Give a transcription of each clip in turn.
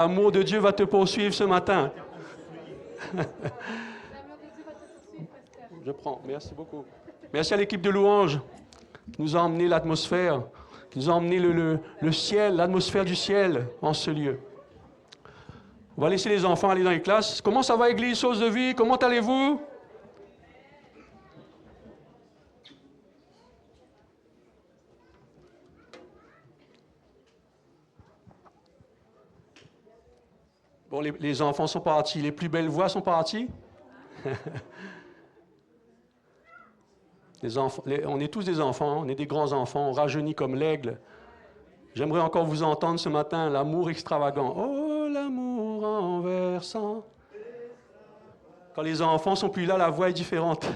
L'amour de Dieu va te poursuivre ce matin. Je prends. Merci beaucoup. Merci à l'équipe de louanges qui nous a emmené l'atmosphère, qui nous a emmené le ciel, l'atmosphère du ciel en ce lieu. On va laisser les enfants aller dans les classes. Comment ça va, Église, Source de vie? Comment allez-vous? Bon, les enfants sont partis. Les plus belles voix sont parties. On est tous des enfants, on est des grands enfants, on rajeunit comme l'aigle. J'aimerais encore vous entendre ce matin, l'amour extravagant. Oh, l'amour renversant. Quand les enfants sont plus là, la voix est différente.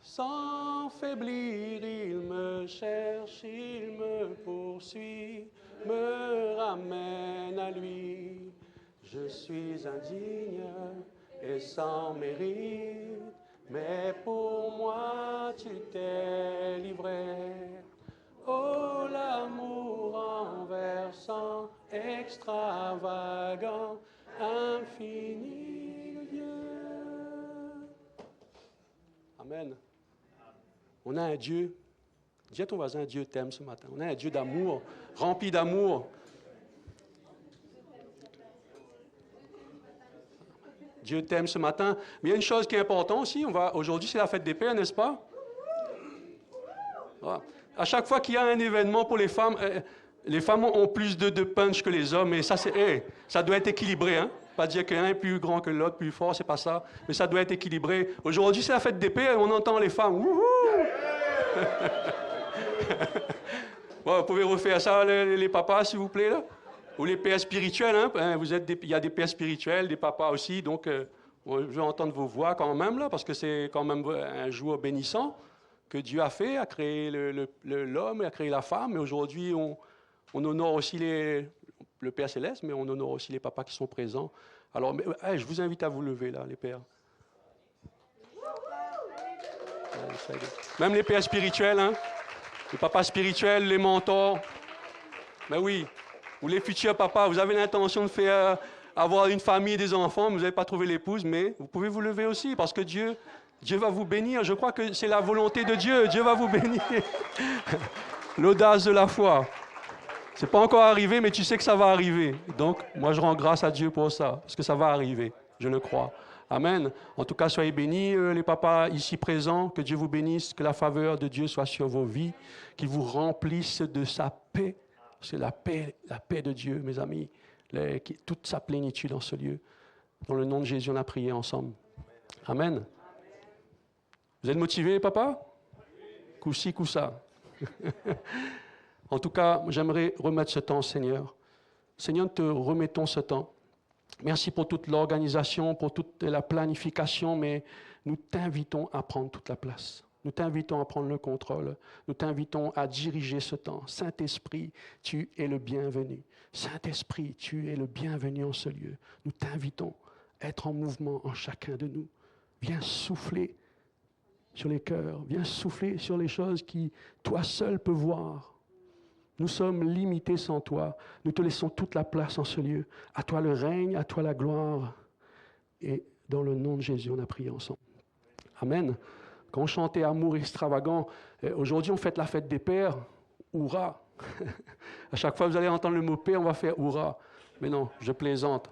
Sans faiblir, il me cherche, il me poursuit, me ramène à lui. Je suis indigne et sans mérite, mais pour moi tu t'es livré. Oh, l'amour renversant, extravagant, infini de Dieu. Amen. On a un Dieu. Dis à ton voisin, Dieu t'aime ce matin. On a un Dieu d'amour, rempli d'amour. Dieu t'aime ce matin. Mais il y a une chose qui est importante aussi. Aujourd'hui, c'est la fête des pères, n'est-ce pas? Voilà. À chaque fois qu'il y a un événement pour les femmes ont plus de punch que les hommes. Et ça, ça doit être équilibré. Hein? Pas dire qu'un est plus grand que l'autre, plus fort, c'est pas ça. Mais ça doit être équilibré. Aujourd'hui, c'est la fête des pères et on entend les femmes. Wouhou! Bon, vous pouvez refaire ça, les papas, s'il vous plaît, là? Ou les pères spirituels. Hein? Il y a des pères spirituels, des papas aussi. Donc, je veux entendre vos voix quand même, là, parce que c'est quand même un jour bénissant que Dieu a fait, a créé l'homme, a créé la femme. Et aujourd'hui, on honore aussi le Père Céleste, mais on honore aussi les papas qui sont présents. Alors, je vous invite à vous lever, là, les pères. Même les pères spirituels, hein? Les papas spirituels, les mentors. Ben oui, ou les futurs papas, vous avez l'intention de faire avoir une famille et des enfants, mais vous n'avez pas trouvé l'épouse, mais vous pouvez vous lever aussi, parce que Dieu va vous bénir. Je crois que c'est la volonté de Dieu. Dieu va vous bénir. L'audace de la foi. Ce n'est pas encore arrivé, mais tu sais que ça va arriver. Donc, moi, je rends grâce à Dieu pour ça, parce que ça va arriver. Je le crois. Amen. En tout cas, soyez bénis, les papas ici présents. Que Dieu vous bénisse, que la faveur de Dieu soit sur vos vies, qu'il vous remplisse de sa paix. C'est la paix de Dieu, mes amis. Toute sa plénitude en ce lieu. Dans le nom de Jésus, on a prié ensemble. Amen. Vous êtes motivés, papa? Coup-ci, coup-ça. En tout cas, j'aimerais remettre ce temps, Seigneur. Seigneur, nous te remettons ce temps. Merci pour toute l'organisation, pour toute la planification, mais nous t'invitons à prendre toute la place. Nous t'invitons à prendre le contrôle. Nous t'invitons à diriger ce temps. Saint-Esprit, tu es le bienvenu. Saint-Esprit, tu es le bienvenu en ce lieu. Nous t'invitons à être en mouvement en chacun de nous. Viens souffler sur les cœurs. Viens souffler sur les choses qui, toi seul, peux voir. Nous sommes limités sans toi. Nous te laissons toute la place en ce lieu. À toi le règne, à toi la gloire. Et dans le nom de Jésus, on a prié ensemble. Amen. Quand on chantait Amour extravagant, aujourd'hui on fête la fête des pères. Hourra. À chaque fois que vous allez entendre le mot père, on va faire hourra. Mais non, je plaisante.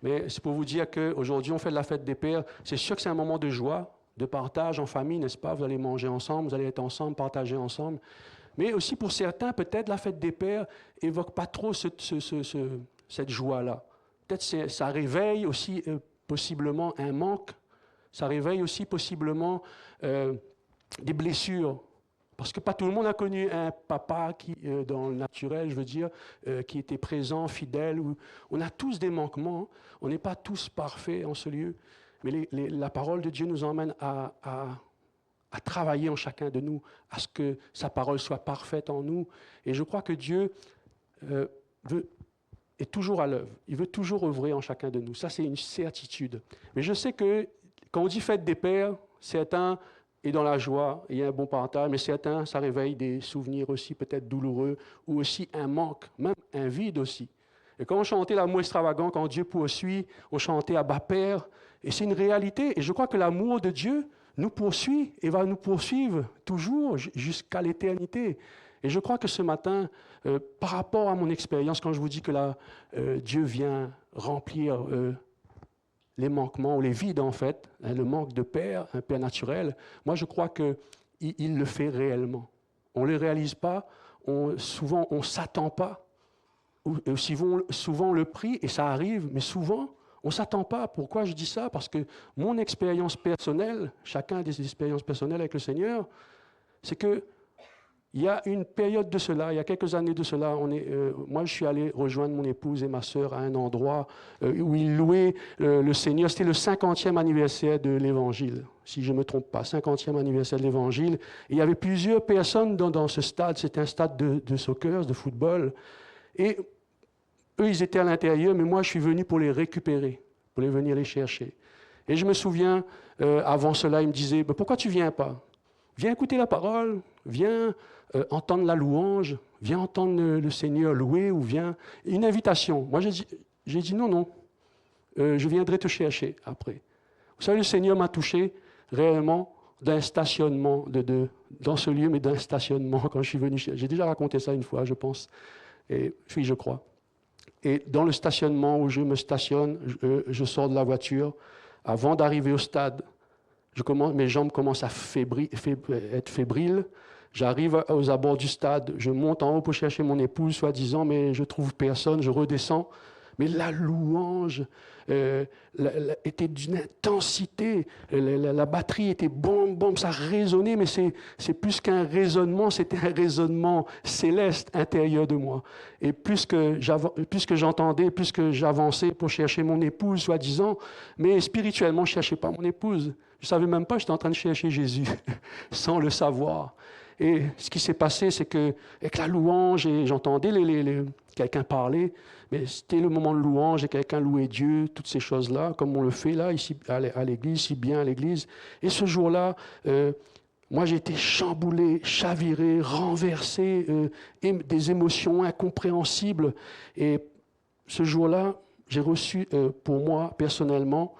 Mais c'est pour vous dire qu'aujourd'hui on fait la fête des pères. C'est sûr que c'est un moment de joie, de partage en famille, n'est-ce pas? Vous allez manger ensemble, vous allez être ensemble, partager ensemble. Mais aussi pour certains, peut-être la fête des pères n'évoque pas trop cette joie-là. Peut-être ça réveille aussi possiblement un manque. Ça réveille aussi possiblement des blessures. Parce que pas tout le monde a connu un papa qui, dans le naturel, je veux dire, qui était présent, fidèle. On a tous des manquements. On n'est pas tous parfaits en ce lieu. Mais la parole de Dieu nous emmène à travailler en chacun de nous, à ce que sa parole soit parfaite en nous. Et je crois que Dieu est toujours à l'œuvre. Il veut toujours œuvrer en chacun de nous. Ça, c'est une certitude. Mais je sais que quand on dit fête des pères, certains est dans la joie, il y a un bon partage, mais certains, ça réveille des souvenirs aussi peut-être douloureux, ou aussi un manque, même un vide aussi. Et quand on chantait l'amour extravagant, quand Dieu poursuit, on chantait Abba Père. Et c'est une réalité. Et je crois que l'amour de Dieu nous poursuit et va nous poursuivre toujours jusqu'à l'éternité. Et je crois que ce matin, par rapport à mon expérience, quand je vous dis que là, Dieu vient remplir les manquements ou les vides en fait, hein, le manque de Père, un Père naturel, moi je crois qu'il le fait réellement. On ne le réalise pas, souvent on ne s'attend pas, souvent on le prie et ça arrive, mais souvent on ne s'attend pas. Pourquoi je dis ça? Parce que mon expérience personnelle, chacun a des expériences personnelles avec le Seigneur, c'est que il y a une période de cela, il y a quelques années de cela, moi je suis allé rejoindre mon épouse et ma sœur à un endroit où ils louaient le Seigneur. C'était le 50e anniversaire de l'Évangile, si je ne me trompe pas, 50e anniversaire de l'Évangile. Et il y avait plusieurs personnes dans ce stade, c'était un stade de soccer, de football. Et eux, ils étaient à l'intérieur, mais moi je suis venu pour les récupérer, pour venir les chercher. Et je me souviens, avant cela, ils me disaient, pourquoi tu ne viens pas? Viens écouter la parole, viens entendre la louange, viens entendre le Seigneur louer, ou viens... Une invitation. Moi, j'ai dit non, je viendrai te chercher après. Vous savez, le Seigneur m'a touché réellement d'un stationnement, dans ce lieu, mais d'un stationnement quand je suis venu. J'ai déjà raconté ça une fois, je pense. Et oui, je crois. Et dans le stationnement où je me stationne, je sors de la voiture. Avant d'arriver au stade, mes jambes commencent à être fébriles. J'arrive aux abords du stade, je monte en haut pour chercher mon épouse, soi-disant, mais je ne trouve personne, je redescends. Mais la louange était d'une intensité, la batterie était bom, ça résonnait, mais c'est plus qu'un raisonnement, c'était un raisonnement céleste intérieur de moi. Et plus que j'entendais, plus que j'avançais pour chercher mon épouse, soi-disant, mais spirituellement, je ne cherchais pas mon épouse. Je ne savais même pas que j'étais en train de chercher Jésus, sans le savoir. Et ce qui s'est passé, c'est qu'avec la louange, et j'entendais quelqu'un parler, mais c'était le moment de louange, et quelqu'un louait Dieu, toutes ces choses-là, comme on le fait là, ici à l'église, si bien à l'église. Et ce jour-là, moi j'ai été chamboulé, chaviré, renversé, des émotions incompréhensibles. Et ce jour-là, j'ai reçu, pour moi, personnellement,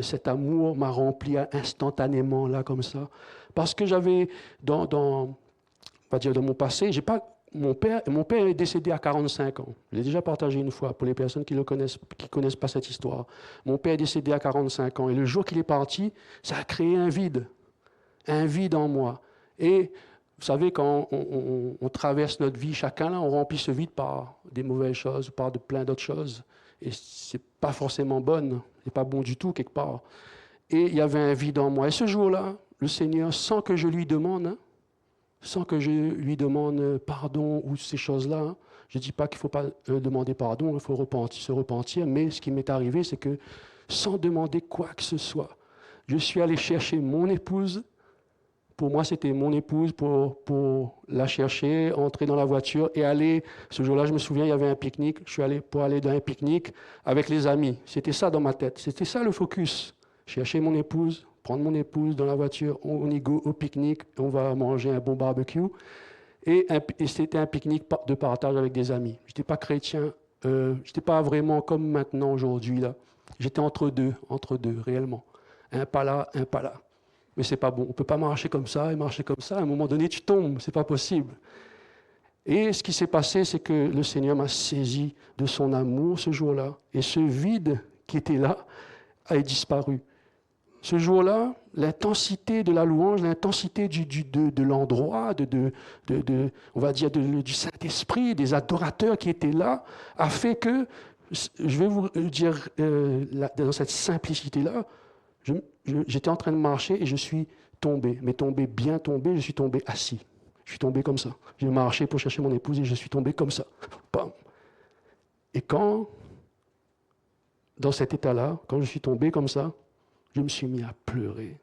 cet amour m'a rempli instantanément, là, comme ça. Parce que j'avais, on va dire dans mon passé, mon père est décédé à 45 ans. Je l'ai déjà partagé une fois pour les personnes qui ne connaissent pas cette histoire. Mon père est décédé à 45 ans. Et le jour qu'il est parti, ça a créé un vide en moi. Et vous savez, quand on traverse notre vie, chacun là, on remplit ce vide par des mauvaises choses, par plein d'autres choses. Et ce n'est pas forcément bonne, ce n'est pas bon du tout quelque part. Et il y avait un vide en moi. Et ce jour-là, le Seigneur, sans que je lui demande pardon ou ces choses-là, je ne dis pas qu'il ne faut pas demander pardon, il faut se repentir, mais ce qui m'est arrivé, c'est que sans demander quoi que ce soit, je suis allé chercher mon épouse. Pour moi, c'était mon épouse pour la chercher, entrer dans la voiture et aller. Ce jour-là, je me souviens, il y avait un pique-nique. Je suis allé pour aller dans un pique-nique avec les amis. C'était ça dans ma tête. C'était ça le focus. Chercher mon épouse, prendre mon épouse dans la voiture, on y go au pique-nique, on va manger un bon barbecue. Et c'était un pique-nique de partage avec des amis. Je n'étais pas chrétien, je n'étais pas vraiment comme maintenant, aujourd'hui. Là. J'étais entre deux, réellement. Un pas là, un pas là. Mais c'est pas bon. On ne peut pas marcher comme ça et marcher comme ça. À un moment donné, tu tombes. C'est pas possible. Et ce qui s'est passé, c'est que le Seigneur m'a saisi de son amour ce jour-là. Et ce vide qui était là a disparu. Ce jour-là, l'intensité de la louange, l'intensité de l'endroit, on va dire du Saint-Esprit, des adorateurs qui étaient là, a fait que, je vais vous dire, dans cette simplicité-là, j'étais en train de marcher et je suis tombé, mais bien tombé, je suis tombé assis. Je suis tombé comme ça. J'ai marché pour chercher mon épouse et je suis tombé comme ça. Bam. Et dans cet état-là, quand je suis tombé comme ça, je me suis mis à pleurer.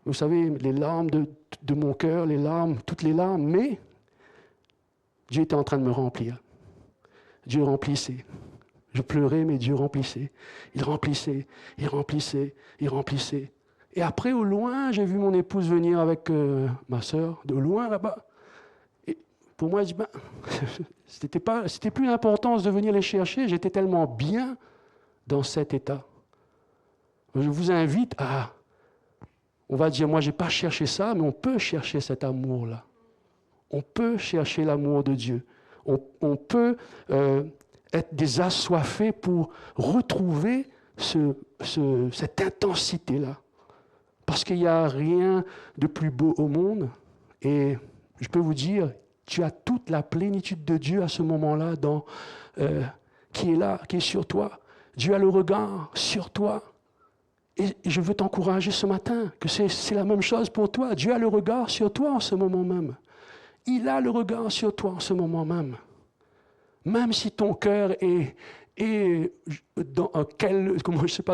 Vous savez, les larmes de mon cœur, toutes les larmes, mais Dieu était en train de me remplir. Dieu remplissait. Je pleurais, mais Dieu remplissait. Il remplissait. Et après, au loin, j'ai vu mon épouse venir avec ma sœur, de loin là-bas. Et Pour moi, je dis, ben, c'était plus l'importance de venir les chercher, j'étais tellement bien dans cet état. Je vous invite à, on va dire, moi, je n'ai pas cherché ça, mais on peut chercher cet amour-là. On peut chercher l'amour de Dieu. On peut être des assoiffés pour retrouver cette intensité-là. Parce qu'il n'y a rien de plus beau au monde. Et je peux vous dire, tu as toute la plénitude de Dieu à ce moment-là qui est là, qui est sur toi. Dieu a le regard sur toi. Et je veux t'encourager ce matin que c'est la même chose pour toi. Dieu a le regard sur toi en ce moment même. Il a le regard sur toi en ce moment même. Même si ton cœur est dans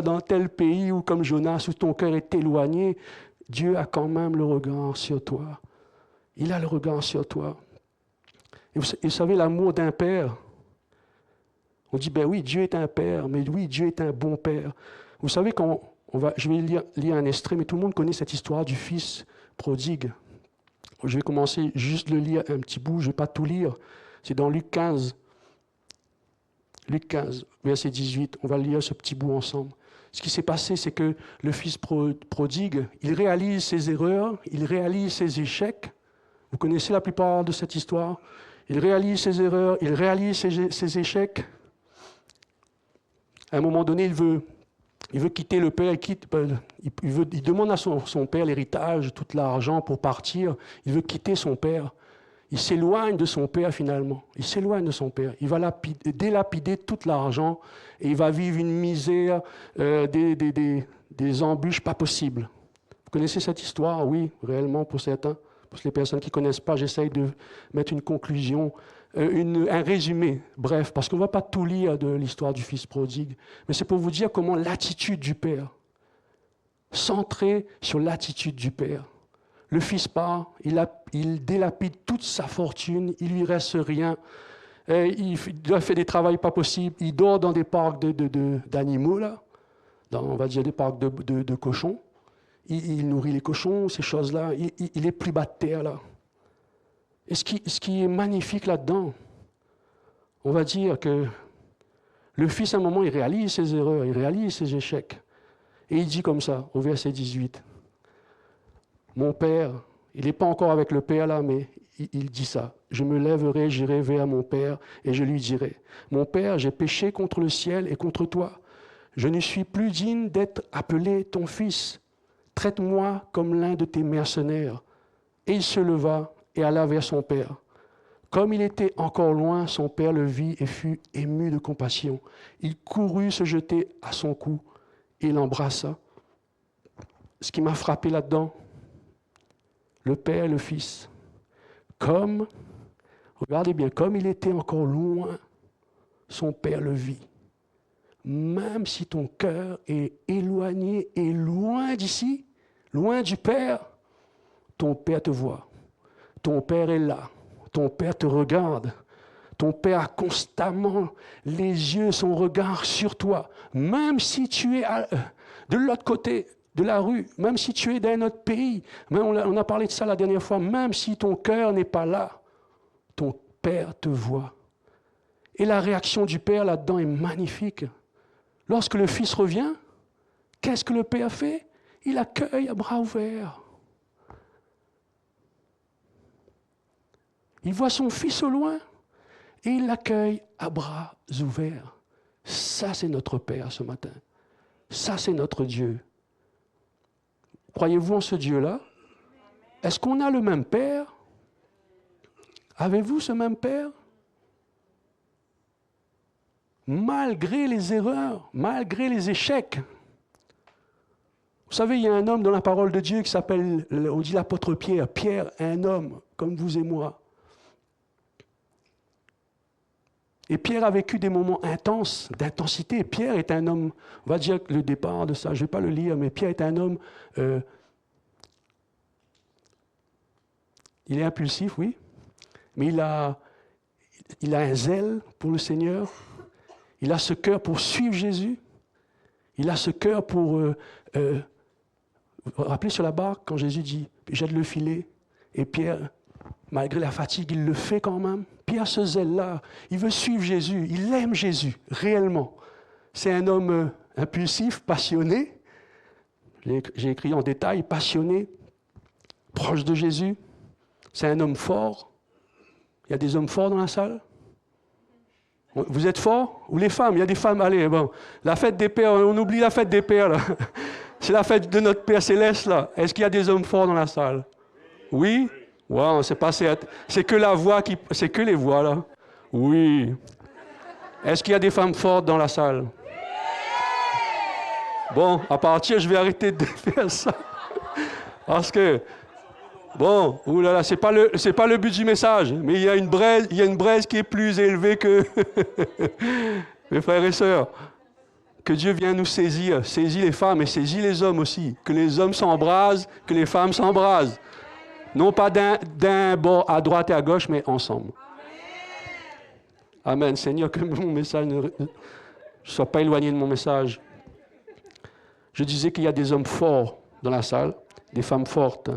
dans tel pays ou comme Jonas, où ton cœur est éloigné, Dieu a quand même le regard sur toi. Il a le regard sur toi. Et vous savez, l'amour d'un père, on dit, ben oui, Dieu est un père, mais oui, Dieu est un bon père. Vous savez, je vais lire un extrait, mais tout le monde connaît cette histoire du fils prodigue. Je vais commencer juste le lire un petit bout, je ne vais pas tout lire. C'est dans Luc 15. Luc 15, verset 18. On va lire ce petit bout ensemble. Ce qui s'est passé, c'est que le fils prodigue, il réalise ses erreurs, il réalise ses échecs. Vous connaissez la plupart de cette histoire. Il réalise ses erreurs, il réalise ses échecs. À un moment donné, il veut quitter le père, il demande à son père l'héritage, tout l'argent pour partir. Il veut quitter son père. Il s'éloigne de son père finalement. Il s'éloigne de son père. Il va délapider tout l'argent et il va vivre une misère, des embûches pas possibles. Vous connaissez cette histoire? Oui, réellement pour certains. Pour les personnes qui ne connaissent pas, j'essaye de mettre une conclusion, un résumé, bref, parce qu'on ne va pas tout lire de l'histoire du fils prodigue, mais c'est pour vous dire comment l'attitude du père, centrée sur l'attitude du père. Le fils part, il délapide toute sa fortune, il ne lui reste rien, il doit faire des travaux pas possibles, il dort dans des parcs d'animaux, là, on va dire des parcs de cochons. Il nourrit les cochons, ces choses-là. Il est plus bas de terre, là. Et ce qui est magnifique là-dedans, on va dire que le fils, à un moment, il réalise ses erreurs, il réalise ses échecs. Et il dit comme ça, au verset 18, « Mon père, il n'est pas encore avec le père là, mais il dit ça. Je me lèverai, j'irai vers mon père, et je lui dirai, « Mon père, j'ai péché contre le ciel et contre toi. Je ne suis plus digne d'être appelé ton fils. Traite-moi comme l'un de tes mercenaires. » Et il se leva et alla vers son père. Comme il était encore loin, son père le vit et fut ému de compassion. Il courut se jeter à son cou et l'embrassa. Ce qui m'a frappé là-dedans, le père et le fils, regardez bien, comme il était encore loin, son père le vit. Même si ton cœur est éloigné et loin d'ici, loin du Père, ton Père te voit. Ton Père est là. Ton Père te regarde. Ton Père a constamment les yeux, son regard sur toi. Même si tu es de l'autre côté de la rue, même si tu es dans un autre pays, même on a parlé de ça la dernière fois, même si ton cœur n'est pas là, ton Père te voit. Et la réaction du Père là-dedans est magnifique. Lorsque le Fils revient, qu'est-ce que le Père fait? Il accueille à bras ouverts. Il voit son Fils au loin et il l'accueille à bras ouverts. Ça, c'est notre Père ce matin. Ça, c'est notre Dieu. Croyez-vous en ce Dieu-là? Est-ce qu'on a le même Père? Avez-vous ce même Père? Malgré les erreurs, malgré les échecs. Vous savez, il y a un homme dans la parole de Dieu qui s'appelle, on dit l'apôtre Pierre. Pierre, un homme comme vous et moi. Et Pierre a vécu des moments intenses, d'intensité. Pierre est un homme, on va dire le départ de ça, je ne vais pas le lire, mais Pierre est un homme, il est impulsif, oui, mais il a un zèle pour le Seigneur. Il a ce cœur pour suivre Jésus. Il a ce cœur pour... vous vous rappelez sur la barque, quand Jésus dit « jette le filet » et Pierre malgré la fatigue, il le fait quand même. Pierre, ce zèle-là, il veut suivre Jésus, il aime Jésus, réellement. C'est un homme impulsif, passionné. J'ai écrit en détail, passionné, proche de Jésus. C'est un homme fort. Il y a des hommes forts dans la salle? Vous êtes forts? Ou les femmes? Il y a des femmes, allez, bon. La fête des pères, on oublie la fête des pères, là. C'est la fête de notre Père Céleste, là. Est-ce qu'il y a des hommes forts dans la salle? Oui? Wow, c'est que la voix qui... C'est que les voix, là. Oui. Est-ce qu'il y a des femmes fortes dans la salle? Bon, à partir, je vais arrêter de faire ça. Parce que... Bon, oulala, c'est pas le but du message, mais il y a une braise qui est plus élevée que mes frères et sœurs. Que Dieu vienne nous saisir les femmes et saisit les hommes aussi. Que les hommes s'embrasent, que les femmes s'embrasent. Non pas d'un bord à droite et à gauche, mais ensemble. Amen. Seigneur, que mon message ne soit pas éloigné de mon message. Je disais qu'il y a des hommes forts dans la salle, des femmes fortes.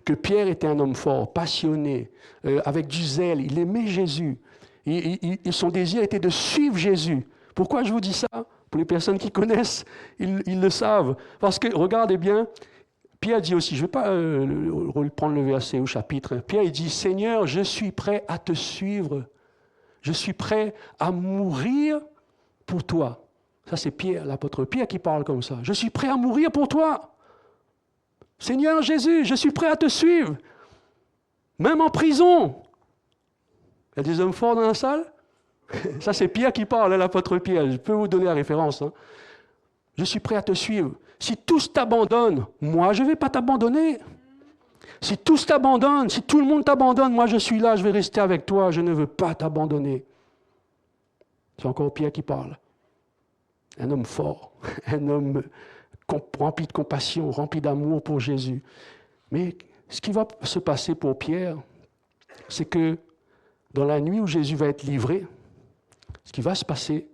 Que Pierre était un homme fort, passionné, avec du zèle. Il aimait Jésus. Son désir était de suivre Jésus. Pourquoi je vous dis ça? Pour les personnes qui connaissent, ils le savent. Parce que, regardez bien, Pierre dit aussi, je ne vais pas reprendre le verset au chapitre. Pierre, il dit, « Seigneur, je suis prêt à te suivre. Je suis prêt à mourir pour toi. » Ça, c'est Pierre, l'apôtre Pierre qui parle comme ça. « Je suis prêt à mourir pour toi. Seigneur Jésus, je suis prêt à te suivre. Même en prison. » Il y a des hommes forts dans la salle? Ça, c'est Pierre qui parle, l'apôtre Pierre. Je peux vous donner la référence. Hein. Je suis prêt à te suivre. Si tous t'abandonnent, moi, je ne vais pas t'abandonner. Si tous t'abandonnent, si tout le monde t'abandonne, moi, je suis là, je vais rester avec toi. Je ne veux pas t'abandonner. C'est encore Pierre qui parle. Un homme fort, un homme rempli de compassion, rempli d'amour pour Jésus. Mais ce qui va se passer pour Pierre, c'est que dans la nuit où Jésus va être livré, ce qui va se passer,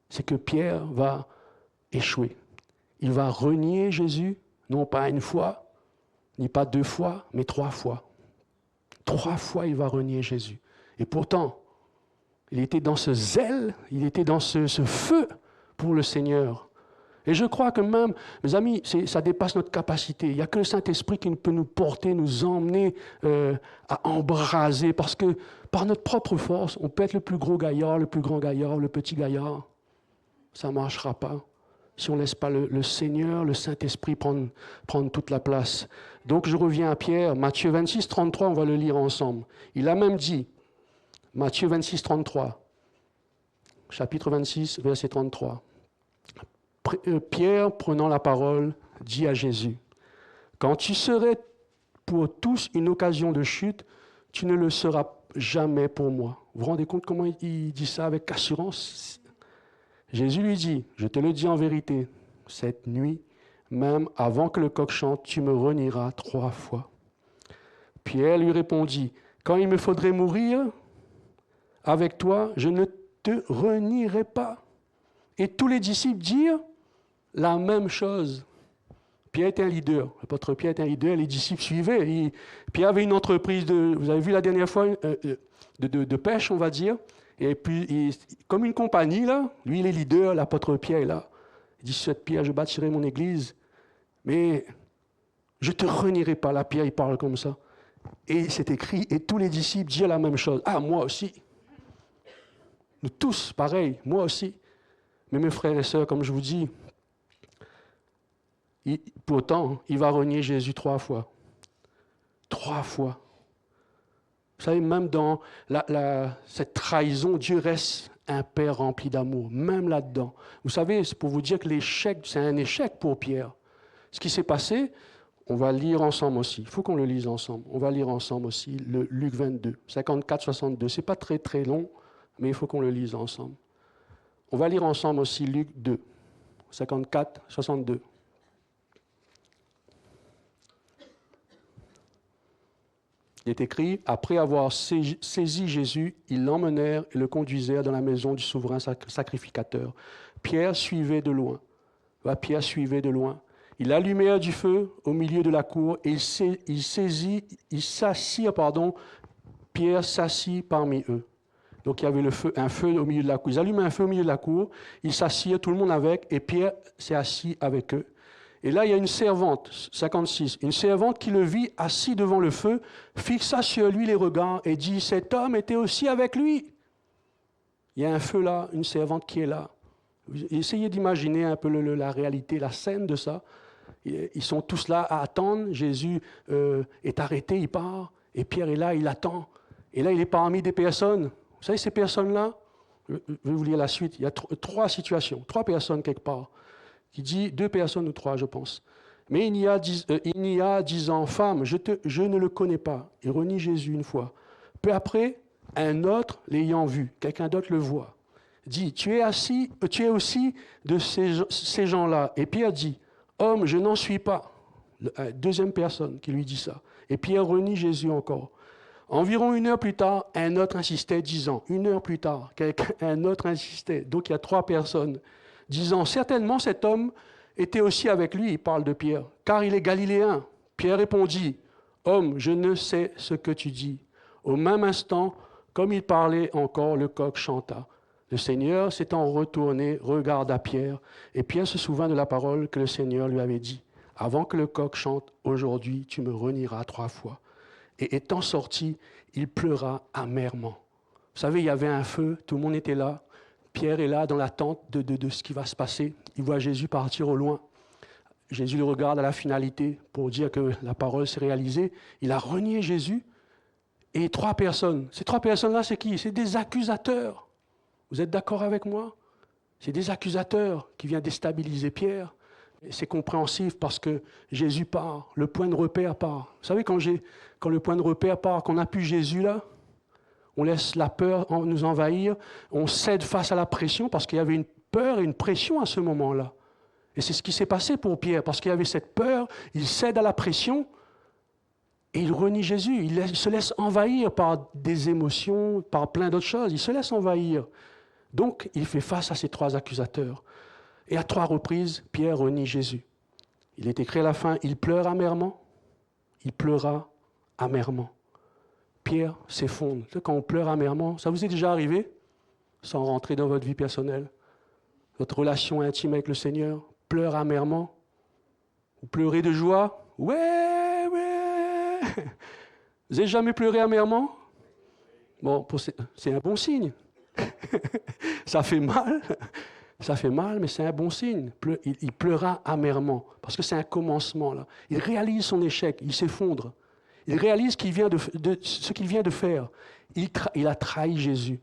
c'est que Pierre va échouer. Il va renier Jésus, non pas une fois, ni pas 2 fois, mais 3 fois. 3 fois, il va renier Jésus. Et pourtant, il était dans ce zèle, il était dans ce feu pour le Seigneur. Et je crois que même, mes amis, ça dépasse notre capacité. Il n'y a que le Saint-Esprit qui peut nous porter, nous emmener à embraser. Parce que par notre propre force, on peut être le plus gros gaillard, le plus grand gaillard, le petit gaillard. Ça ne marchera pas si on ne laisse pas le Seigneur, le Saint-Esprit prendre toute la place. Donc je reviens à Pierre, Matthieu 26, 33, on va le lire ensemble. Il a même dit, Matthieu 26, 33, chapitre 26, verset 33. Pierre, prenant la parole, dit à Jésus, « Quand tu serais pour tous une occasion de chute, tu ne le seras jamais pour moi. » Vous vous rendez compte comment il dit ça avec assurance? Jésus lui dit, « Je te le dis en vérité, cette nuit, même avant que le coq chante, tu me renieras 3 fois. » Pierre lui répondit, « Quand il me faudrait mourir avec toi, je ne te renierai pas. » Et tous les disciples dirent la même chose. Pierre était un leader. L'apôtre Pierre était un leader, les disciples suivaient. Pierre avait une entreprise vous avez vu la dernière fois, de pêche, on va dire. Et puis, comme une compagnie, là, lui, il est leader, l'apôtre Pierre est là. Il dit, « Pierre, je bâtirai mon église, mais je ne te renierai pas. » Là, Pierre, il parle comme ça. Et c'est écrit, et tous les disciples dirent la même chose. Ah, moi aussi. Nous tous, pareil, moi aussi. Mais mes frères et sœurs, comme je vous dis, pourtant, il va renier Jésus 3 fois. 3 fois. Vous savez, même dans cette trahison, Dieu reste un Père rempli d'amour, même là-dedans. Vous savez, c'est pour vous dire que l'échec, c'est un échec pour Pierre. Ce qui s'est passé, on va lire ensemble aussi. Il faut qu'on le lise ensemble. On va lire ensemble aussi le Luc 22, 54-62. Ce n'est pas très très long, mais il faut qu'on le lise ensemble. On va lire ensemble aussi Luc 2, 54-62. Il est écrit, après avoir saisi Jésus, ils l'emmenèrent et le conduisirent dans la maison du souverain sacrificateur. Pierre suivait de loin. Pierre suivait de loin. Ils allumèrent du feu au milieu de la cour et ils s'assirent Pierre s'assit parmi eux. Donc il y avait un feu au milieu de la cour. Ils allument un feu au milieu de la cour, ils s'assirent, tout le monde avec, et Pierre s'est assis avec eux. Et là, il y a une servante, 56, une servante qui le vit assis devant le feu, fixa sur lui les regards et dit, cet homme était aussi avec lui. Il y a un feu là, une servante qui est là. Essayez d'imaginer un peu la réalité, la scène de ça. Ils sont tous là à attendre. Jésus est arrêté, il part. Et Pierre est là, il attend. Et là, il est parmi des personnes. Vous savez, ces personnes-là, je vais vous lire la suite. Il y a trois situations, trois personnes quelque part. Qui dit 2 personnes ou 3, je pense. Mais il y a disant, femme, je ne le connais pas. Il renie Jésus une fois. Peu après, un autre, l'ayant vu, quelqu'un d'autre le voit, dit, tu es aussi de ces gens-là. Et Pierre dit, homme, je n'en suis pas. Deuxième personne qui lui dit ça. Et Pierre renie Jésus encore. Environ 1 heure plus tard, un autre insistait, disant, 1 heure plus tard, un autre insistait. Donc il y a 3 personnes. Disant, certainement cet homme était aussi avec lui, il parle de Pierre, car il est galiléen. Pierre répondit, homme, je ne sais ce que tu dis. Au même instant, comme il parlait encore, le coq chanta. Le Seigneur, s'étant retourné, regarda Pierre, et Pierre se souvint de la parole que le Seigneur lui avait dit. Avant que le coq chante, aujourd'hui, tu me renieras 3 fois. Et étant sorti, il pleura amèrement. Vous savez, il y avait un feu, tout le monde était là. Pierre est là dans l'attente de ce qui va se passer. Il voit Jésus partir au loin. Jésus le regarde à la finalité pour dire que la parole s'est réalisée. Il a renié Jésus. Et 3 personnes. Ces 3 personnes-là, c'est qui? C'est des accusateurs. Vous êtes d'accord avec moi? C'est des accusateurs qui viennent déstabiliser Pierre. Et c'est compréhensif parce que Jésus part. Le point de repère part. Vous savez, quand le point de repère part, qu'on n'a plus Jésus là, on laisse la peur nous envahir, on cède face à la pression parce qu'il y avait une peur et une pression à ce moment-là. Et c'est ce qui s'est passé pour Pierre, parce qu'il y avait cette peur, il cède à la pression et il renie Jésus. Il se laisse envahir par des émotions, par plein d'autres choses. Il se laisse envahir. Donc, il fait face à ces 3 accusateurs. Et à 3 reprises, Pierre renie Jésus. Il est écrit à la fin, il pleure amèrement. Il pleura amèrement. Pierre s'effondre. Quand on pleure amèrement, ça vous est déjà arrivé, sans rentrer dans votre vie personnelle, votre relation intime avec le Seigneur, pleure amèrement, vous pleurez de joie, ouais. Vous n'avez jamais pleuré amèrement? Bon, c'est un bon signe. Ça fait mal, mais c'est un bon signe. Il pleura amèrement, parce que c'est un commencement là. Il réalise son échec, il s'effondre. Il réalise ce qu'il vient de faire. Il a trahi Jésus.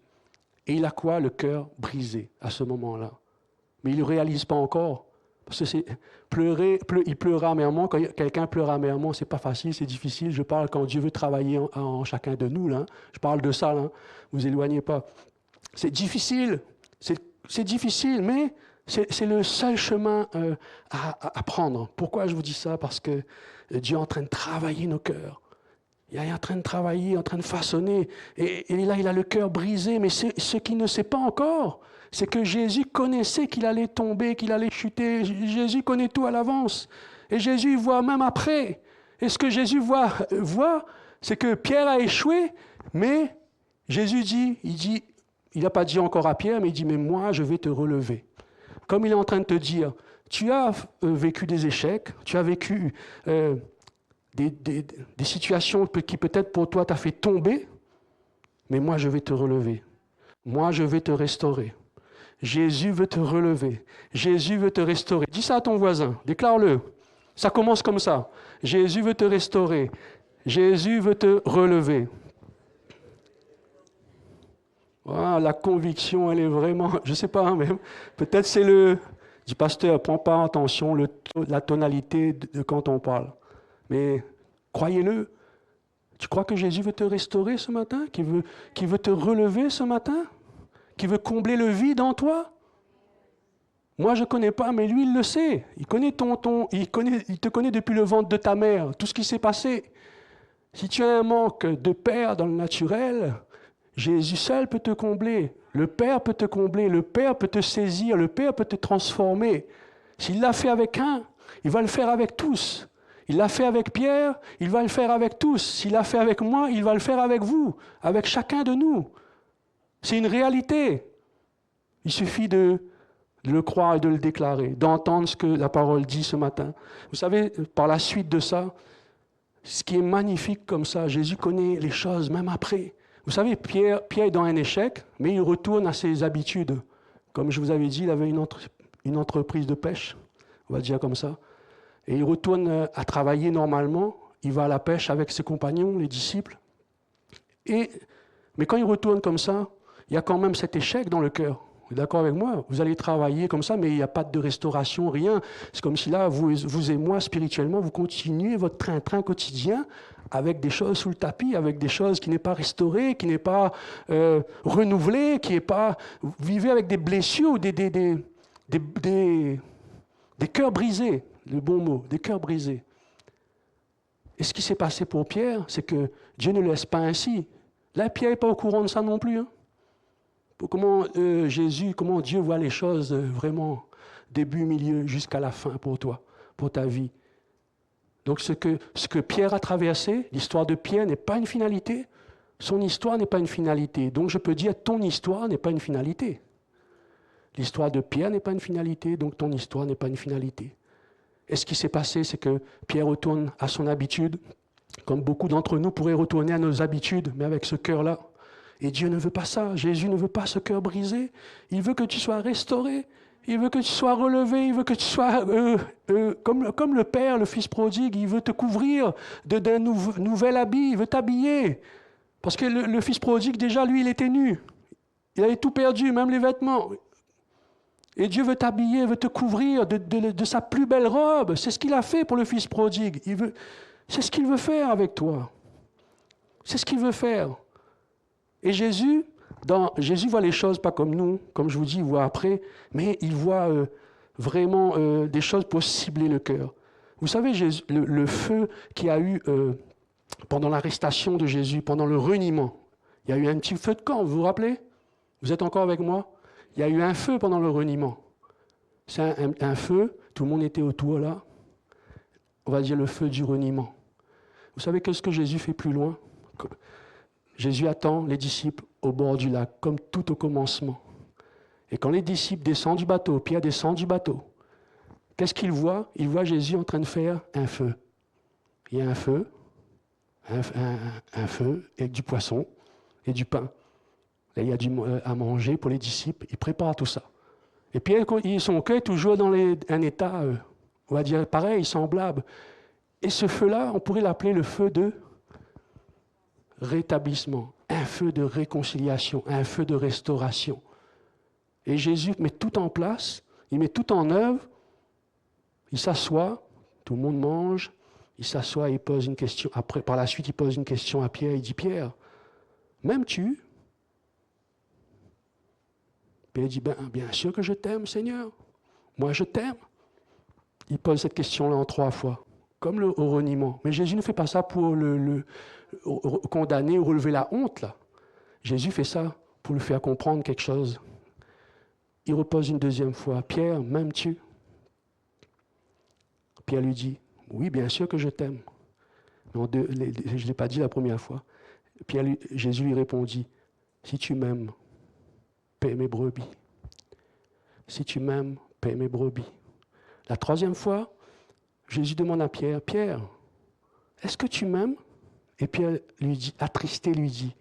Et il a quoi? Le cœur brisé à ce moment-là. Mais il ne le réalise pas encore. Parce que il pleura amèrement. Quand quelqu'un pleure amèrement, ce n'est pas facile, c'est difficile. Je parle quand Dieu veut travailler en chacun de nous. Là. Je parle de ça. Là. Vous éloignez pas. C'est difficile. C'est difficile, mais c'est le seul chemin à prendre. Pourquoi je vous dis ça? Parce que Dieu est en train de travailler nos cœurs. Il est en train de travailler, en train de façonner. Et là, il a le cœur brisé. Mais ce qu'il ne sait pas encore, c'est que Jésus connaissait qu'il allait tomber, qu'il allait chuter. Jésus connaît tout à l'avance. Et Jésus voit même après. Et ce que Jésus voit, c'est que Pierre a échoué, mais Jésus il n'a pas dit encore à Pierre, mais il dit, mais moi, je vais te relever. Comme il est en train de te dire, tu as vécu des échecs, tu as vécu des situations qui peut-être pour toi t'a fait tomber, mais moi je vais te relever. Moi je vais te restaurer. Jésus veut te relever. Jésus veut te restaurer. Dis ça à ton voisin, déclare-le. Ça commence comme ça. Jésus veut te restaurer. Jésus veut te relever. Voilà, la conviction, elle est vraiment, je ne sais pas, même, peut-être c'est du pasteur, prends pas attention la tonalité de quand on parle. Mais croyez-le, tu crois que Jésus veut te restaurer ce matin, qu'il veut te relever ce matin, qu'il veut combler le vide en toi? Moi, je ne connais pas, mais lui, il le sait. Il connaît il te connaît depuis le ventre de ta mère, tout ce qui s'est passé. Si tu as un manque de père dans le naturel, Jésus seul peut te combler. Le Père peut te combler, le Père peut te saisir, le Père peut te transformer. S'il l'a fait avec un, il va le faire avec tous. Il l'a fait avec Pierre, il va le faire avec tous. S'il l'a fait avec moi, il va le faire avec vous, avec chacun de nous. C'est une réalité. Il suffit de le croire et de le déclarer, d'entendre ce que la parole dit ce matin. Vous savez, par la suite de ça, ce qui est magnifique comme ça, Jésus connaît les choses même après. Vous savez, Pierre est dans un échec, mais il retourne à ses habitudes. Comme je vous avais dit, il avait une entreprise de pêche, on va dire comme ça. Et il retourne à travailler normalement. Il va à la pêche avec ses compagnons, les disciples. Mais quand il retourne comme ça, il y a quand même cet échec dans le cœur. Vous êtes d'accord avec moi? Vous allez travailler comme ça, mais il n'y a pas de restauration, rien. C'est comme si là, vous et moi, spirituellement, vous continuez votre train-train quotidien avec des choses sous le tapis, avec des choses qui n'est pas restaurées, qui n'est pas renouvelées, qui n'est pas... Vous vivez avec des blessures, des cœurs brisés, le bon mot, des cœurs brisés. Et ce qui s'est passé pour Pierre, c'est que Dieu ne laisse pas ainsi. Là, Pierre n'est pas au courant de ça non plus. Hein. Comment comment Dieu voit les choses vraiment, début, milieu, jusqu'à la fin pour toi, pour ta vie. Donc ce que Pierre a traversé, l'histoire de Pierre n'est pas une finalité. Son histoire n'est pas une finalité. Donc je peux dire, ton histoire n'est pas une finalité. L'histoire de Pierre n'est pas une finalité, donc ton histoire n'est pas une finalité. Et ce qui s'est passé, c'est que Pierre retourne à son habitude, comme beaucoup d'entre nous pourraient retourner à nos habitudes, mais avec ce cœur-là. Et Dieu ne veut pas ça. Jésus ne veut pas ce cœur brisé. Il veut que tu sois restauré. Il veut que tu sois relevé. Il veut que tu sois comme le Père, le Fils prodigue. Il veut te couvrir d'un nouvel habit. Il veut t'habiller. Parce que le Fils prodigue, déjà, lui, il était nu. Il avait tout perdu, même les vêtements. Et Dieu veut t'habiller, veut te couvrir de sa plus belle robe. C'est ce qu'il a fait pour le Fils prodigue. C'est ce qu'il veut faire avec toi. C'est ce qu'il veut faire. Et Jésus voit les choses pas comme nous, comme je vous dis, il voit après, mais il voit vraiment des choses pour cibler le cœur. Vous savez, le feu qu'il y a eu pendant l'arrestation de Jésus, pendant le reniement, il y a eu un petit feu de camp, vous vous rappelez? Vous êtes encore avec moi? Il y a eu un feu pendant le reniement. C'est un feu, tout le monde était autour là, on va dire le feu du reniement. Vous savez qu'est-ce que Jésus fait plus loin? Jésus attend les disciples au bord du lac, comme tout au commencement. Et quand les disciples descendent du bateau, Pierre descend du bateau, qu'est-ce qu'il voit? Il voit Jésus en train de faire un feu. Il y a un feu, un feu avec du poisson et du pain. Là, il y a à manger pour les disciples, il prépare tout ça. Et Pierre, son cœur est toujours dans un état, on va dire pareil, semblable. Et ce feu-là, on pourrait l'appeler le feu de rétablissement, un feu de réconciliation, un feu de restauration. Et Jésus met tout en place, il met tout en œuvre, il s'assoit, tout le monde mange, il s'assoit et il pose une question. Après, par la suite, il pose une question à Pierre, il dit, Pierre, m'aimes-tu? Pierre dit, bien sûr que je t'aime, Seigneur, moi je t'aime. Il pose cette question-là en 3 fois, comme au reniement. Mais Jésus ne fait pas ça pour le condamner ou relever la honte, là. Jésus fait ça pour lui faire comprendre quelque chose. Il repose une 2e fois. Pierre, m'aimes-tu? Pierre lui dit, oui, bien sûr que je t'aime. Je ne l'ai pas dit la première fois. Jésus lui répondit, si tu m'aimes, paie mes brebis. Si tu m'aimes, paie mes brebis. La 3e fois, Jésus demande à Pierre, Pierre, est-ce que tu m'aimes? Et Pierre lui dit, attristé, lui dit,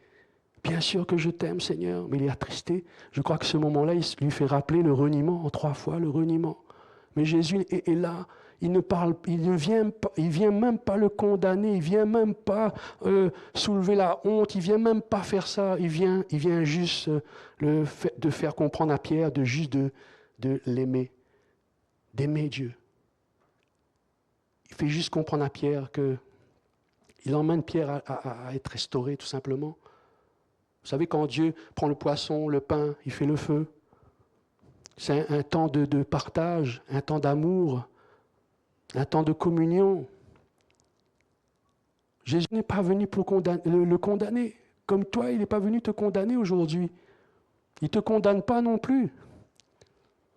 bien sûr que je t'aime, Seigneur, mais il est attristé. Je crois que ce moment-là, il lui fait rappeler le reniement, en 3 fois, le reniement. Mais Jésus est là, il ne vient même pas le condamner, il ne vient même pas soulever la honte, il ne vient même pas faire ça, il vient juste de faire comprendre à Pierre, de l'aimer, d'aimer Dieu. Il fait juste comprendre à Pierre il emmène Pierre à être restauré, tout simplement. Vous savez, quand Dieu prend le poisson, le pain, il fait le feu. C'est un temps de partage, un temps d'amour, un temps de communion. Jésus n'est pas venu pour le condamner. Comme toi, il n'est pas venu te condamner aujourd'hui. Il ne te condamne pas non plus.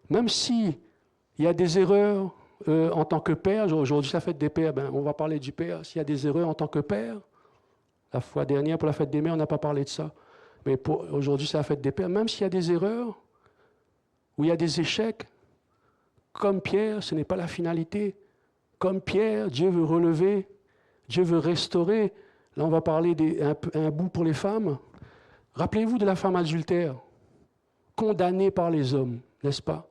Même si il y a des erreurs, en tant que père, aujourd'hui c'est la fête des pères, on va parler du père, s'il y a des erreurs en tant que père. La fois dernière, pour la fête des mères, on n'a pas parlé de ça. Mais aujourd'hui c'est la fête des pères, même s'il y a des erreurs, où il y a des échecs, comme Pierre, ce n'est pas la finalité. Comme Pierre, Dieu veut relever, Dieu veut restaurer. Là, on va parler un bout pour les femmes. Rappelez-vous de la femme adultère, condamnée par les hommes, n'est-ce pas?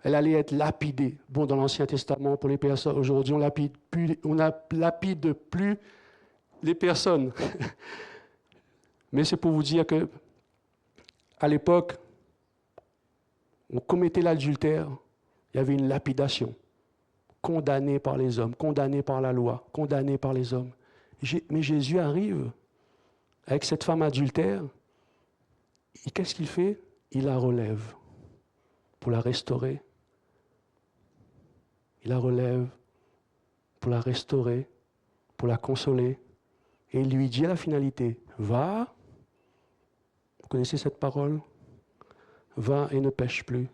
Elle allait être lapidée. Bon, dans l'Ancien Testament, pour les personnes, aujourd'hui, on lapide plus les personnes. Mais c'est pour vous dire que, à l'époque, on commettait l'adultère, il y avait une lapidation. Condamné par les hommes, condamné par la loi, condamné par les hommes. Mais Jésus arrive avec cette femme adultère, et qu'est-ce qu'il fait? Il la relève pour la restaurer. Il la relève pour la restaurer, pour la consoler. Et il lui dit à la finalité, va, vous connaissez cette parole? Va et ne pêche plus.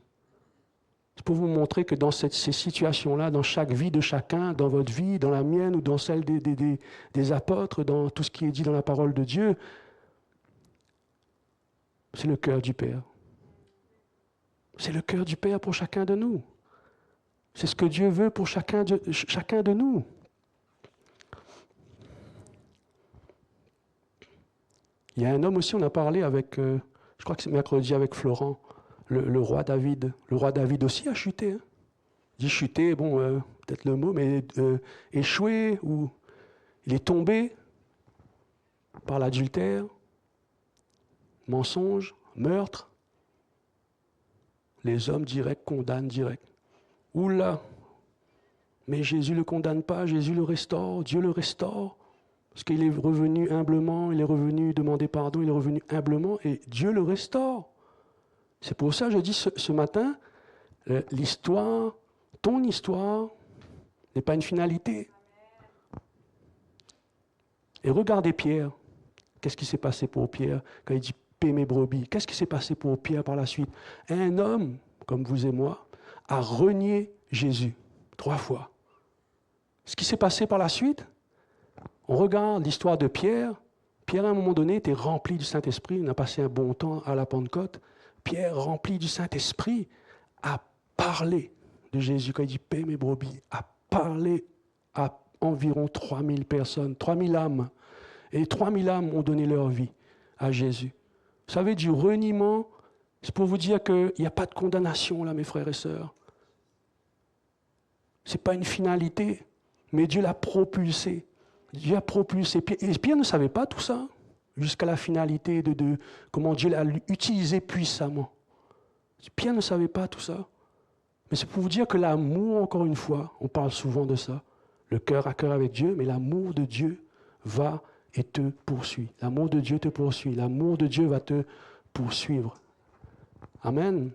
C'est pour vous montrer que dans ces situations-là, dans chaque vie de chacun, dans votre vie, dans la mienne ou dans celle des apôtres, dans tout ce qui est dit dans la parole de Dieu, c'est le cœur du Père. C'est le cœur du Père pour chacun de nous. C'est ce que Dieu veut pour chacun de nous. Il y a un homme aussi, on a parlé avec, je crois que c'est mercredi avec Florent, le roi David. Le roi David aussi a chuté. Hein. Il dit chuter, bon, peut-être le mot, mais échoué, ou il est tombé par l'adultère, mensonge, meurtre. Les hommes directs condamnent direct. Oula! Mais Jésus ne le condamne pas, Jésus le restaure, Dieu le restaure. Parce qu'il est revenu humblement, il est revenu demander pardon, il est revenu humblement et Dieu le restaure. C'est pour ça que je dis ce matin, l'histoire, ton histoire, n'est pas une finalité. Et regardez Pierre. Qu'est-ce qui s'est passé pour Pierre quand il dit « paie mes brebis » Qu'est-ce qui s'est passé pour Pierre par la suite? Un homme, comme vous et moi, a renié Jésus 3 fois. Ce qui s'est passé par la suite, on regarde l'histoire de Pierre. Pierre, à un moment donné, était rempli du Saint-Esprit. On a passé un bon temps à la Pentecôte. Pierre, rempli du Saint-Esprit, a parlé de Jésus. Quand il dit « paie mes brebis », a parlé à environ 3000 personnes, 3000 âmes. Et 3000 âmes ont donné leur vie à Jésus. Vous savez, du reniement, c'est pour vous dire qu'il n'y a pas de condamnation là, mes frères et sœurs. Ce n'est pas une finalité, mais Dieu l'a propulsé. Dieu a propulsé. Et Pierre ne savait pas tout ça, jusqu'à la finalité de comment Dieu l'a utilisé puissamment. Pierre ne savait pas tout ça. Mais c'est pour vous dire que l'amour, encore une fois, on parle souvent de ça, le cœur à cœur avec Dieu, mais l'amour de Dieu va et te poursuit. L'amour de Dieu te poursuit. L'amour de Dieu va te poursuivre. Amen.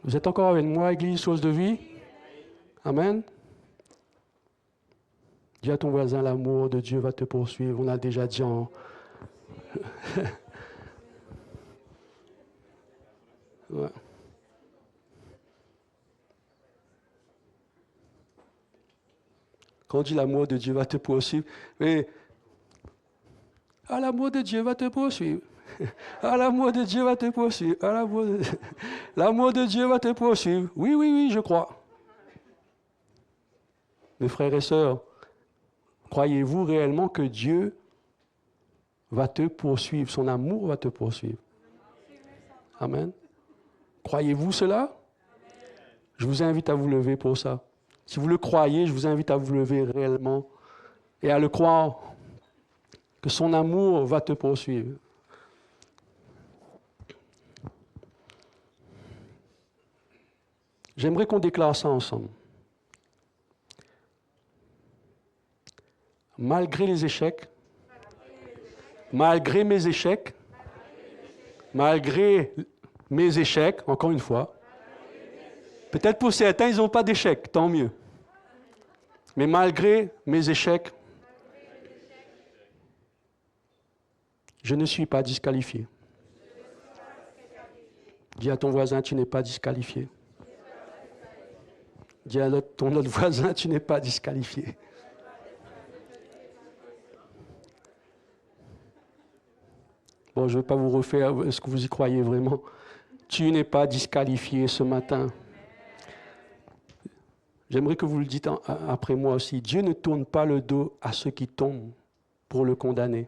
Vous êtes encore avec moi, Église Source de Vie? Amen. Dis à ton voisin, l'amour de Dieu va te poursuivre. On a déjà dit en... ouais. Quand on dit l'amour de Dieu va te poursuivre, mais l'amour de Dieu va te poursuivre. L'amour de Dieu va te poursuivre. L'amour de Dieu va te poursuivre. Oui, oui, oui, je crois. Mes frères et sœurs, croyez-vous réellement que Dieu va te poursuivre? Son amour va te poursuivre. Amen. Croyez-vous cela? Je vous invite à vous lever pour ça. Si vous le croyez, je vous invite à vous lever réellement et à le croire, que son amour va te poursuivre. J'aimerais qu'on déclare ça ensemble. Malgré les échecs, malgré mes échecs, malgré mes échecs, encore une fois, peut-être pour certains, ils n'ont pas d'échecs, tant mieux. Mais malgré mes échecs, je ne suis pas disqualifié. Dis à ton voisin, tu n'es pas disqualifié. Dis à ton autre voisin, tu n'es pas disqualifié. Bon, je ne vais pas vous refaire, est-ce que vous y croyez vraiment? Tu n'es pas disqualifié ce matin. J'aimerais que vous le dites après moi aussi. Dieu ne tourne pas le dos à ceux qui tombent pour le condamner.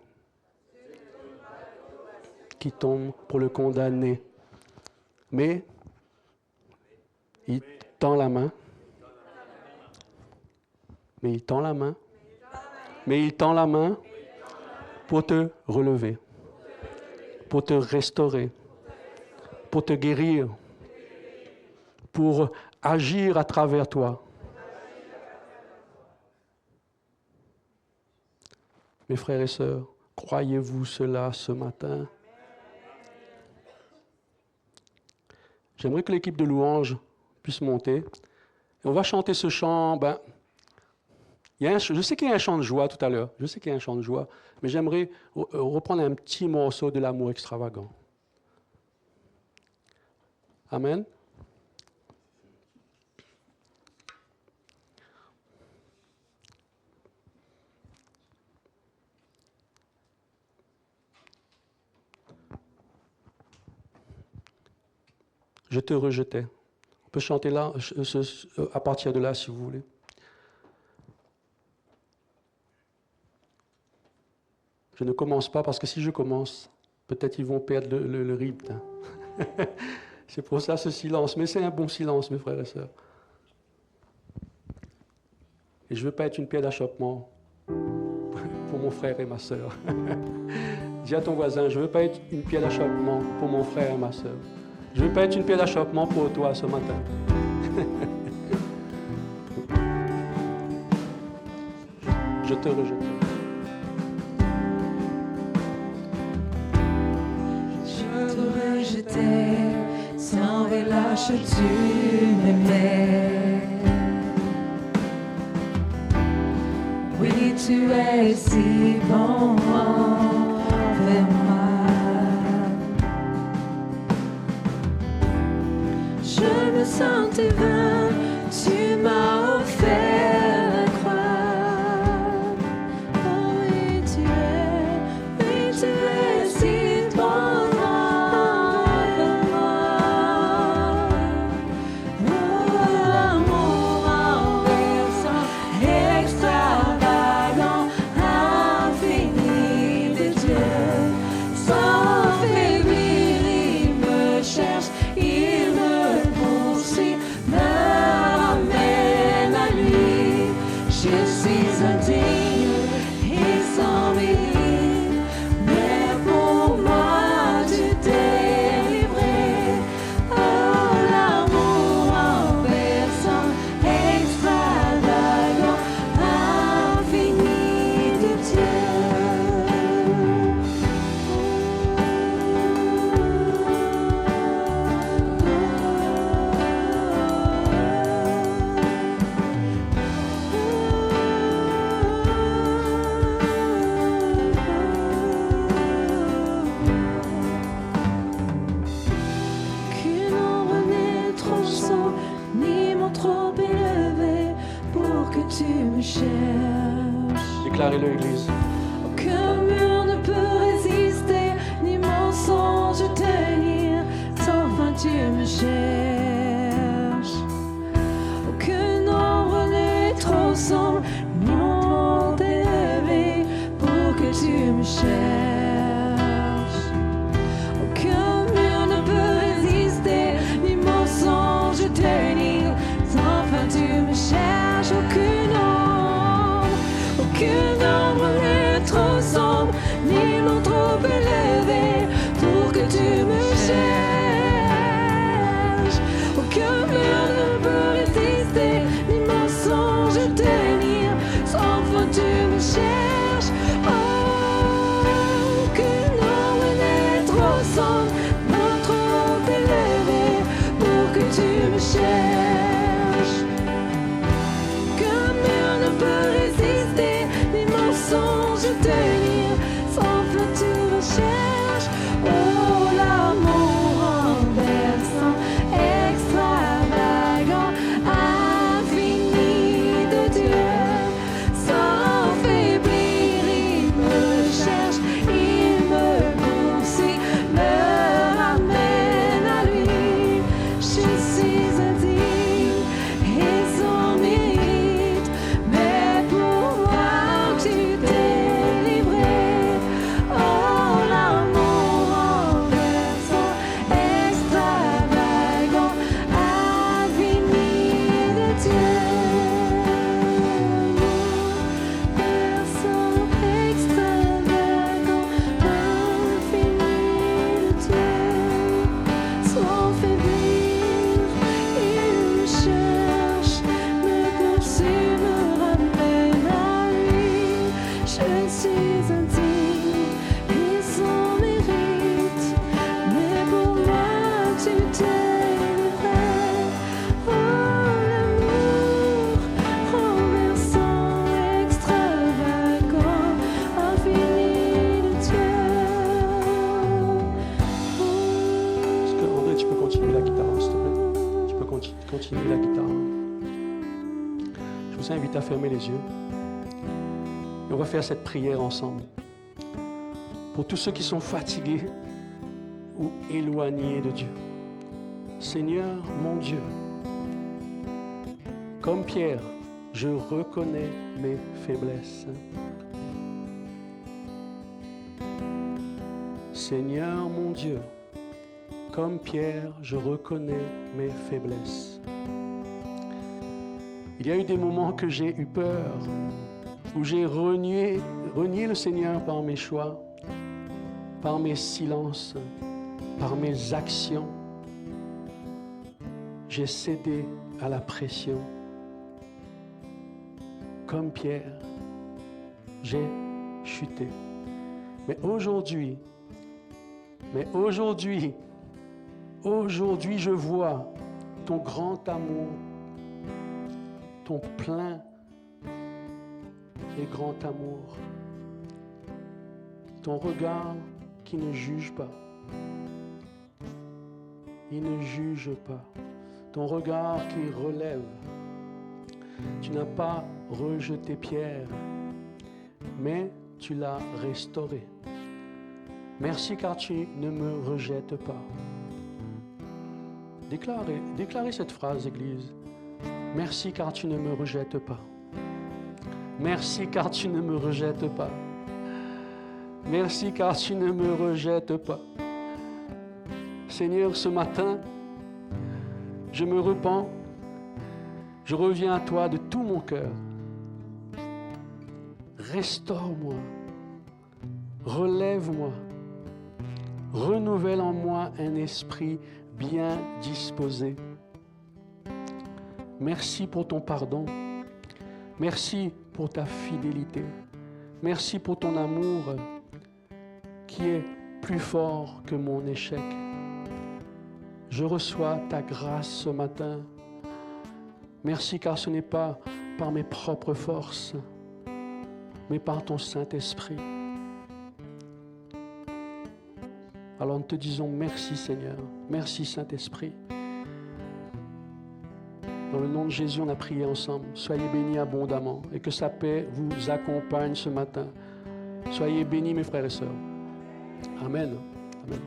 Qui tombent pour le condamner. Mais il tend la main. Mais il tend la main. Mais il tend la main pour te relever, pour te restaurer, pour te guérir, pour agir à travers toi. Mes frères et sœurs, croyez-vous cela ce matin? J'aimerais que l'équipe de louanges puisse monter. Et on va chanter ce chant. Je sais qu'il y a un chant de joie tout à l'heure. Je sais qu'il y a un chant de joie. Mais j'aimerais reprendre un petit morceau de l'amour extravagant. Amen. Je te rejetais. On peut chanter là, à partir de là, si vous voulez. Je ne commence pas parce que si je commence, peut-être ils vont perdre le rythme. C'est pour ça ce silence. Mais c'est un bon silence, mes frères et sœurs. Et je ne veux pas être une pierre d'achoppement pour mon frère et ma sœur. Dis à ton voisin, je ne veux pas être une pierre d'achoppement pour mon frère et ma sœur. Je ne veux pas être une pierre d'achoppement pour toi ce matin. Je te rejette. Je te rejetais, sans relâche tu m'aimais. Oui, tu es si bon envers moi. Je me sentais vain, tu m'as offert la croix. Oh oui, tu es si bon envers moi. Oh, l'amour enversant, extravagant, infini de Dieu. Sans faiblir, il me cherche, il me poursuit, me ramène à lui. Je suis indigne et sans mérite, mais pour moi tu t'es livré. Oh, l'amour enversant, extravagant, infini de Qu'une ombre n'est trop sombre, ni mon trop élevé pour que tu me cherches. Déclarez-le, Église. Aucun mur ne peut résister, ni mensonge tenir, sans fin tu me cherches. Aucune ombre n'est trop sombre, ni mon trop élevé pour que tu me cherches. Aucun mur ne peut résister, ni mensonge tenir, sans fin tu me cherches. Aucune ombre n'est trop sombre, ni l'on trop élevé pour que tu me cherches. Aucun mur ne peut résister, ni mensonge tenir, sans fin tu me cherches. Oh, Continuez la guitare. Je vous invite à fermer les yeux. Et on va faire cette prière ensemble. Pour tous ceux qui sont fatigués ou éloignés de Dieu. Seigneur, mon Dieu, comme Pierre, je reconnais mes faiblesses. Seigneur, mon Dieu, comme Pierre, je reconnais mes faiblesses. Il y a eu des moments que j'ai eu peur, où j'ai renié le Seigneur par mes choix, par mes silences, par mes actions. J'ai cédé à la pression. Comme Pierre, j'ai chuté. Mais aujourd'hui, je vois ton grand amour, ton plein et grand amour, ton regard qui ne juge pas. Il ne juge pas. Ton regard qui relève. Tu n'as pas rejeté Pierre, mais tu l'as restauré. Merci car tu ne me rejettes pas. Déclarez cette phrase, Église. Merci car tu ne me rejettes pas. Merci car tu ne me rejettes pas. Merci car tu ne me rejettes pas. Seigneur, ce matin, je me repens. Je reviens à toi de tout mon cœur. Restaure-moi. Relève-moi. Renouvelle en moi un esprit bien disposé. Merci pour ton pardon. Merci pour ta fidélité. Merci pour ton amour qui est plus fort que mon échec. Je reçois ta grâce ce matin. Merci car ce n'est pas par mes propres forces, mais par ton Saint-Esprit. Alors nous te disons merci Seigneur, merci Saint-Esprit. Dans le nom de Jésus, on a prié ensemble. Soyez bénis abondamment et que sa paix vous accompagne ce matin. Soyez bénis mes frères et sœurs. Amen. Amen.